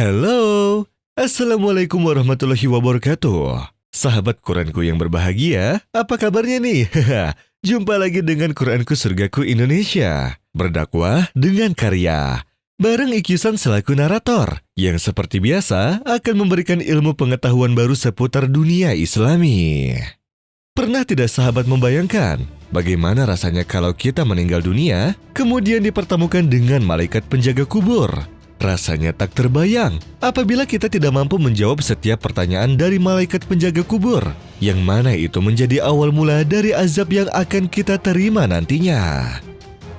Halo, Assalamualaikum warahmatullahi wabarakatuh. Sahabat Quranku yang berbahagia, apa kabarnya nih? Jumpa lagi dengan Quranku Surgaku Indonesia, berdakwah dengan karya. Bareng Ikyusan selaku narator, yang seperti biasa akan memberikan ilmu pengetahuan baru seputar dunia Islami. Pernah tidak sahabat membayangkan bagaimana rasanya kalau kita meninggal dunia, kemudian dipertemukan dengan malaikat penjaga kubur? Rasanya tak terbayang apabila kita tidak mampu menjawab setiap pertanyaan dari malaikat penjaga kubur, yang mana itu menjadi awal mula dari azab yang akan kita terima nantinya.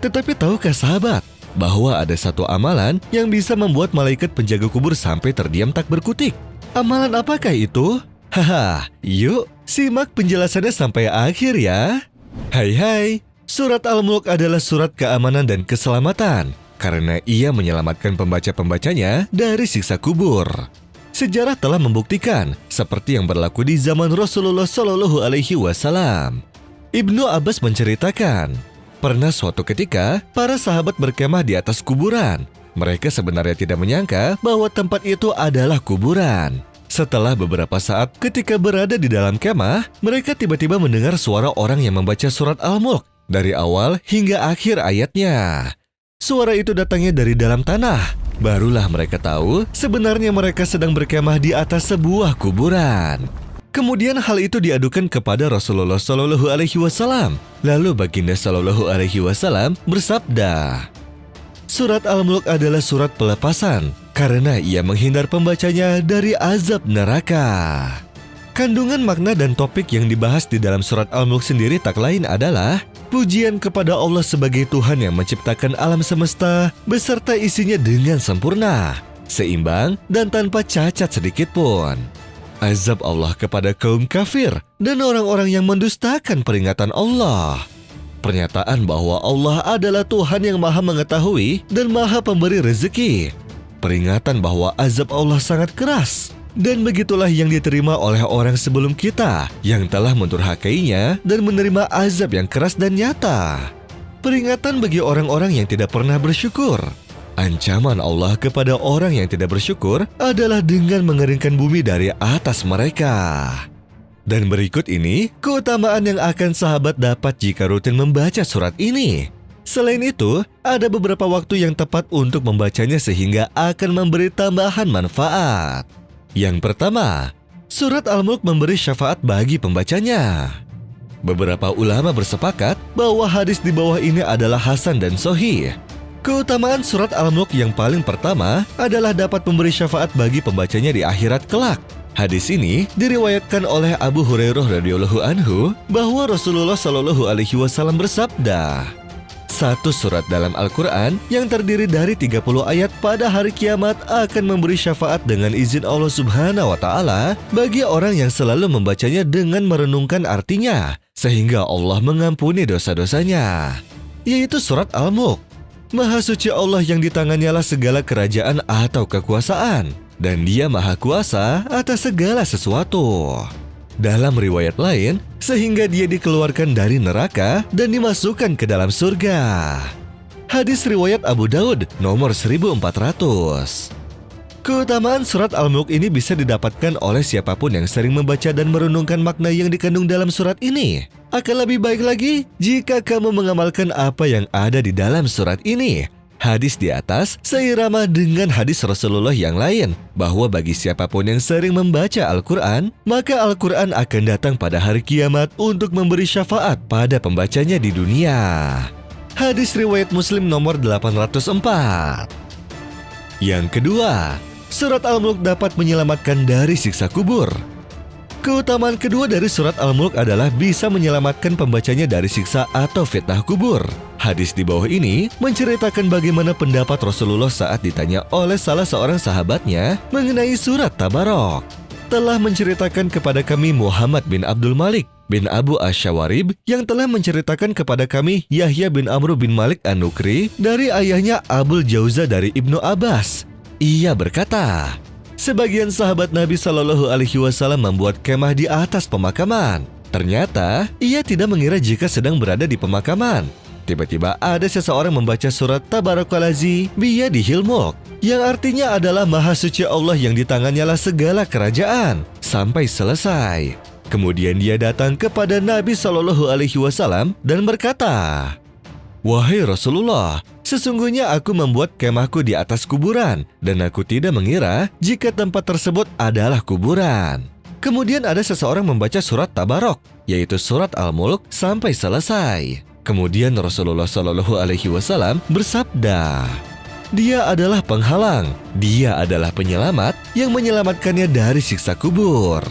Tetapi tahukah sahabat, bahwa ada satu amalan yang bisa membuat malaikat penjaga kubur sampai terdiam tak berkutik? Amalan apakah itu? Haha, yuk simak penjelasannya sampai akhir ya. Hai, surat Al-Mulk adalah surat keamanan dan keselamatan, karena ia menyelamatkan pembaca-pembacanya dari siksa kubur. Sejarah telah membuktikan, seperti yang berlaku di zaman Rasulullah Shallallahu Alaihi Wasallam. Ibnu Abbas menceritakan, pernah suatu ketika para sahabat berkemah di atas kuburan. Mereka sebenarnya tidak menyangka bahwa tempat itu adalah kuburan. Setelah beberapa saat ketika berada di dalam kemah, mereka tiba-tiba mendengar suara orang yang membaca surat Al-Mulk dari awal hingga akhir ayatnya. Suara itu datangnya dari dalam tanah. Barulah mereka tahu sebenarnya mereka sedang berkemah di atas sebuah kuburan. Kemudian hal itu diadukan kepada Rasulullah Shallallahu Alaihi Wasallam. Lalu baginda Shallallahu Alaihi Wasallam bersabda, surat Al-Mulk adalah surat pelepasan, karena ia menghindar pembacanya dari azab neraka. Kandungan makna dan topik yang dibahas di dalam surat Al-Mulk sendiri tak lain adalah pujian kepada Allah sebagai Tuhan yang menciptakan alam semesta beserta isinya dengan sempurna, seimbang, dan tanpa cacat sedikit pun. Azab Allah kepada kaum kafir dan orang-orang yang mendustakan peringatan Allah. Pernyataan bahwa Allah adalah Tuhan yang maha mengetahui dan maha pemberi rezeki. Peringatan bahwa azab Allah sangat keras. Dan begitulah yang diterima oleh orang sebelum kita yang telah mendurhakainya dan menerima azab yang keras dan nyata. Peringatan bagi orang-orang yang tidak pernah bersyukur. Ancaman Allah kepada orang yang tidak bersyukur adalah dengan mengeringkan bumi dari atas mereka. Dan berikut ini keutamaan yang akan sahabat dapat jika rutin membaca surat ini. Selain itu, ada beberapa waktu yang tepat untuk membacanya sehingga akan memberi tambahan manfaat. Yang pertama, surat Al-Mulk memberi syafaat bagi pembacanya. Beberapa ulama bersepakat bahwa hadis di bawah ini adalah hasan dan sahih. Keutamaan surat Al-Mulk yang paling pertama adalah dapat memberi syafaat bagi pembacanya di akhirat kelak. Hadis ini diriwayatkan oleh Abu Hurairah radhiyallahu anhu bahwa Rasulullah Shallallahu Alaihi Wasallam bersabda, satu surat dalam Al-Quran yang terdiri dari 30 ayat pada hari kiamat akan memberi syafaat dengan izin Allah Subhanahu wa Ta'ala bagi orang yang selalu membacanya dengan merenungkan artinya, sehingga Allah mengampuni dosa-dosanya, yaitu surat Al-Mulk. Maha suci Allah yang di tangannya lah segala kerajaan atau kekuasaan, dan Dia maha kuasa atas segala sesuatu. Dalam riwayat lain, sehingga dia dikeluarkan dari neraka dan dimasukkan ke dalam surga. Hadis riwayat Abu Daud nomor 1400. Keutamaan surat Al-Mulk ini bisa didapatkan oleh siapapun yang sering membaca dan merenungkan makna yang dikandung dalam surat ini. Akan lebih baik lagi jika kamu mengamalkan apa yang ada di dalam surat ini. Hadis di atas seirama dengan hadis Rasulullah yang lain, bahwa bagi siapapun yang sering membaca Al-Quran, maka Al-Quran akan datang pada hari kiamat untuk memberi syafaat pada pembacanya di dunia. Hadis riwayat Muslim nomor 804. Yang kedua, surat Al-Mulk dapat menyelamatkan dari siksa kubur. Keutamaan kedua dari surat Al-Mulk adalah bisa menyelamatkan pembacanya dari siksa atau fitnah kubur. Hadis di bawah ini menceritakan bagaimana pendapat Rasulullah saat ditanya oleh salah seorang sahabatnya mengenai surat Tabarok. Telah menceritakan kepada kami Muhammad bin Abdul Malik bin Abu Asyawarib yang telah menceritakan kepada kami Yahya bin Amr bin Malik An-Nukri dari ayahnya Abul Jauza dari Ibnu Abbas. Ia berkata, sebagian sahabat Nabi Shallallahu Alaihi Wasallam membuat kemah di atas pemakaman. Ternyata ia tidak mengira jika sedang berada di pemakaman. Tiba-tiba ada seseorang membaca surat Tabarakallazi biyadihil mulk, yang artinya adalah Maha Suci Allah yang di tangannya lah segala kerajaan, sampai selesai. Kemudian dia datang kepada Nabi Shallallahu Alaihi Wasallam dan berkata, "Wahai Rasulullah, sesungguhnya aku membuat kemahku di atas kuburan, dan aku tidak mengira jika tempat tersebut adalah kuburan." Kemudian ada seseorang membaca surat Tabarok, yaitu surat Al-Mulk sampai selesai. Kemudian Rasulullah Shallallahu Alaihi Wasallam bersabda, "Dia adalah penghalang, dia adalah penyelamat yang menyelamatkannya dari siksa kubur."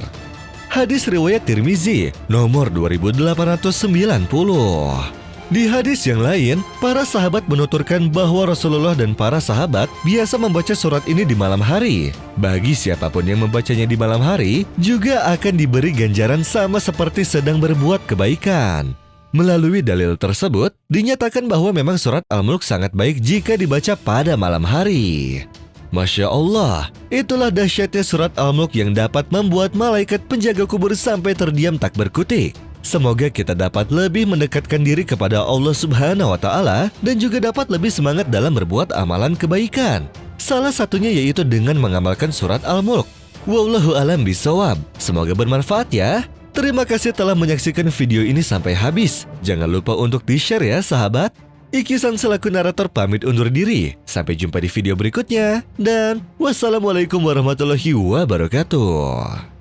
Hadis riwayat Tirmizi nomor 2890. Di hadis yang lain, para sahabat menuturkan bahwa Rasulullah dan para sahabat biasa membaca surat ini di malam hari. Bagi siapapun yang membacanya di malam hari, juga akan diberi ganjaran sama seperti sedang berbuat kebaikan. Melalui dalil tersebut, dinyatakan bahwa memang surat Al-Mulk sangat baik jika dibaca pada malam hari. Masya Allah, itulah dahsyatnya surat Al-Mulk yang dapat membuat malaikat penjaga kubur sampai terdiam tak berkutik. Semoga kita dapat lebih mendekatkan diri kepada Allah Subhanahu wa Ta'ala dan juga dapat lebih semangat dalam berbuat amalan kebaikan. Salah satunya yaitu dengan mengamalkan surat Al-Mulk. Wallahu a'lam bishawab. Semoga bermanfaat ya. Terima kasih telah menyaksikan video ini sampai habis. Jangan lupa untuk di-share ya sahabat. Ikisan selaku narator pamit undur diri. Sampai jumpa di video berikutnya. Dan wassalamualaikum warahmatullahi wabarakatuh.